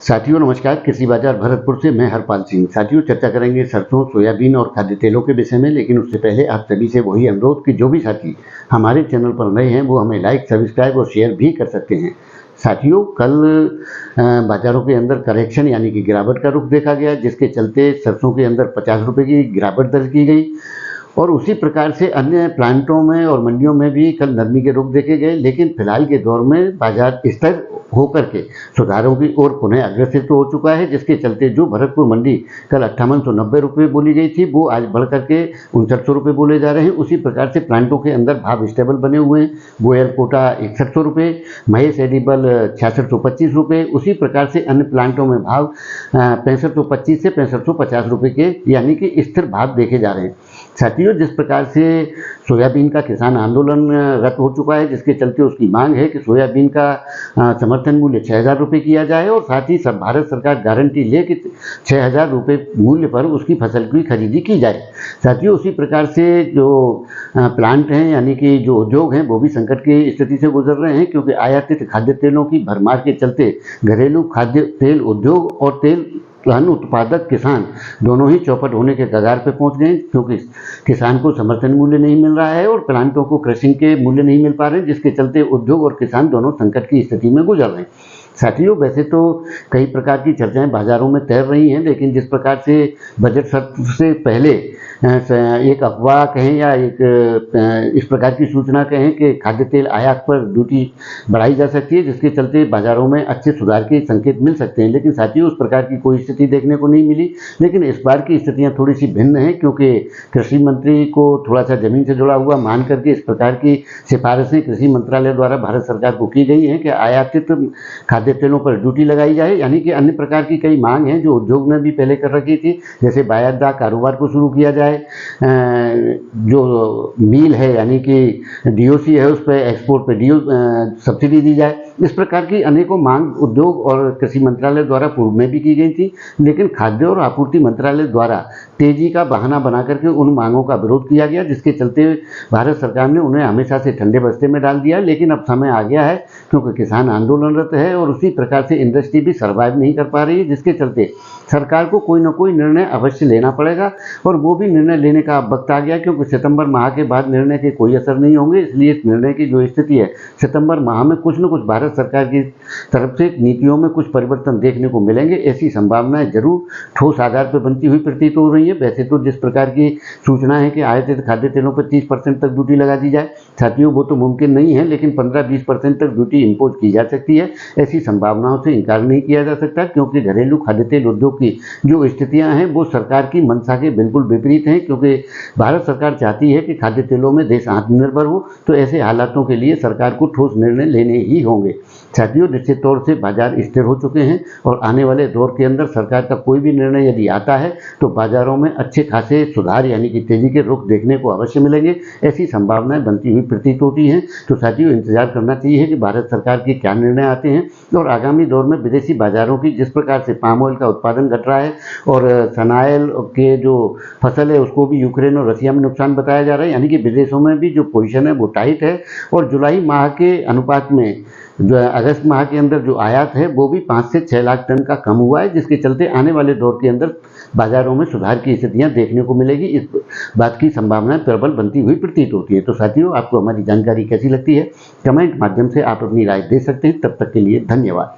साथियों नमस्कार। कृषि बाजार भरतपुर से मैं हरपाल सिंह। साथियों चर्चा करेंगे सरसों, सोयाबीन और खाद्य तेलों के विषय में, लेकिन उससे पहले आप सभी से वही अनुरोध कि जो भी साथी हमारे चैनल पर नए हैं वो हमें लाइक, सब्सक्राइब और शेयर भी कर सकते हैं। साथियों कल बाजारों के अंदर करेक्शन यानी कि गिरावट का रुख देखा गया, जिसके चलते सरसों के अंदर 50 रुपये की गिरावट दर्ज की गई और उसी प्रकार से अन्य प्लांटों में और मंडियों में भी कल नरमी के रुख देखे गए। लेकिन फिलहाल के दौर में बाजार स्थिर होकर के सुधारों की ओर पुनः अग्रसर तो हो चुका है, जिसके चलते जो भरतपुर मंडी कल 5890 रुपये बोली गई थी वो आज बढ़ करके 5900 रुपये बोले जा रहे हैं। उसी प्रकार से प्लांटों के अंदर भाव स्टेबल बने हुए हैं। गोयल कोटा 6100 रुपये, महेश एडिबल 6625 रुपये। उसी प्रकार से अन्य प्लांटों में भाव 6525 से 6550 रुपये के यानी कि स्थिर भाव देखे जा रहे हैं। साथियों जिस प्रकार से सोयाबीन का किसान आंदोलन रद्द हो चुका है, जिसके चलते उसकी मांग है कि सोयाबीन का समर्थन मूल्य 6000 रुपये किया जाए और साथ ही सब भारत सरकार गारंटी ले कि 6000 रुपये मूल्य पर उसकी फसल की खरीदी की जाए। साथियों उसी प्रकार से जो प्लांट हैं यानी कि जो उद्योग हैं वो भी संकट की स्थिति से गुजर रहे हैं, क्योंकि आयातित खाद्य तेलों की भरमार के चलते घरेलू खाद्य तेल उद्योग और तेल उत्पादक किसान दोनों ही चौपट होने के कगार पर पहुंच गए, क्योंकि किसान को समर्थन मूल्य नहीं मिल रहा है और प्लांटों को क्रशिंग के मूल्य नहीं मिल पा रहे, जिसके चलते उद्योग और किसान दोनों संकट की स्थिति में गुजर रहे हैं। साथियों वैसे तो कई प्रकार की चर्चाएं बाजारों में तैर रही हैं, लेकिन जिस प्रकार से बजट सत्र से पहले एक अफवाह कहें या एक इस प्रकार की सूचना कहें कि खाद्य तेल आयात पर ड्यूटी बढ़ाई जा सकती है, जिसके चलते बाजारों में अच्छे सुधार के संकेत मिल सकते हैं, लेकिन साथियों उस प्रकार की कोई स्थिति देखने को नहीं मिली। लेकिन इस बार की स्थितियां थोड़ी सी भिन्न हैं, क्योंकि कृषि मंत्री को थोड़ा सा जमीन से जुड़ा हुआ मान करके इस प्रकार की सिफारिशें कृषि मंत्रालय द्वारा भारत सरकार को की गई हैं कि आयातित खाद्य तेलों पर ड्यूटी लगाई जाए। यानी कि अन्य प्रकार की कई मांग हैं जो उद्योग ने भी पहले कर रखी थी, जैसे बायरदा कारोबार को शुरू किया जाए, जो मील है यानी कि डीओसी है उस पर एक्सपोर्ट पे सब्सिडी दी जाए। इस प्रकार की अनेकों मांग उद्योग और कृषि मंत्रालय द्वारा पूर्व में भी की गई थी, लेकिन खाद्य और आपूर्ति मंत्रालय द्वारा तेजी का बहाना बना करके उन मांगों का विरोध किया गया, जिसके चलते भारत सरकार ने उन्हें हमेशा से ठंडे बस्ते में डाल दिया। लेकिन अब समय आ गया है, क्योंकि किसान आंदोलनरत है और उसी प्रकार से इंडस्ट्री भी सर्वाइव नहीं कर पा रही है, जिसके चलते सरकार को कोई ना कोई निर्णय अवश्य लेना पड़ेगा और वो भी निर्णय लेने का अब वक्त आ गया, क्योंकि सितंबर माह के बाद निर्णय के कोई असर नहीं होंगे। इसलिए इस निर्णय की जो स्थिति है, सितंबर माह में कुछ न कुछ भारत सरकार की तरफ से नीतियों में कुछ परिवर्तन देखने को मिलेंगे, ऐसी संभावनाएं जरूर ठोस आधार पर बनती हुई प्रतीत हो रही है। वैसे तो जिस प्रकार की सूचना है कि आयातित खाद्य तेलों पर 30% तक ड्यूटी लगा दी जाए, साथियों वो तो मुमकिन नहीं है, लेकिन 15-20% तक ड्यूटी इम्पोज की जा सकती है। ऐसी संभावनाओं से इनकार नहीं किया जा सकता, क्योंकि घरेलू खाद्य तेल उद्योग की जो स्थितियां हैं वो सरकार की मंशा के बिल्कुल विपरीत हैं, क्योंकि भारत सरकार चाहती है कि खाद्य तेलों में देश आत्मनिर्भर हो, तो ऐसे हालातों के लिए सरकार को ठोस निर्णय लेने ही होंगे। साथियों निश्चित तौर से बाजार स्थिर हो चुके हैं और आने वाले दौर के अंदर सरकार का कोई भी निर्णय यदि आता है तो बाजारों में अच्छे खासे सुधार यानी कि तेजी के रुख देखने को अवश्य मिलेंगे, ऐसी संभावनाएं बनती हुई प्रतीत होती हैं। तो साथियों इंतजार करना चाहिए कि भारत सरकार के क्या निर्णय आते हैं और आगामी दौर में विदेशी बाजारों की जिस प्रकार से पाम ऑयल का उत्पादन घट रहा है और सनाइल के जो फसल है उसको भी यूक्रेन और रसिया में नुकसान बताया जा रहा है, यानी कि विदेशों में भी जो पोजीशन है वो टाइट है और जुलाई माह के अनुपात में जो अगस्त माह के अंदर जो आयात है वो भी 5 से 6 लाख टन का कम हुआ है, जिसके चलते आने वाले दौर के अंदर बाजारों में सुधार की स्थितियां देखने को मिलेगी। इस बात की संभावनाएं प्रबल बनती हुई प्रतीत होती है। तो साथियों आपको हमारी जानकारी कैसी लगती है, कमेंट माध्यम से आप अपनी राय दे सकते हैं। तब तक के लिए धन्यवाद।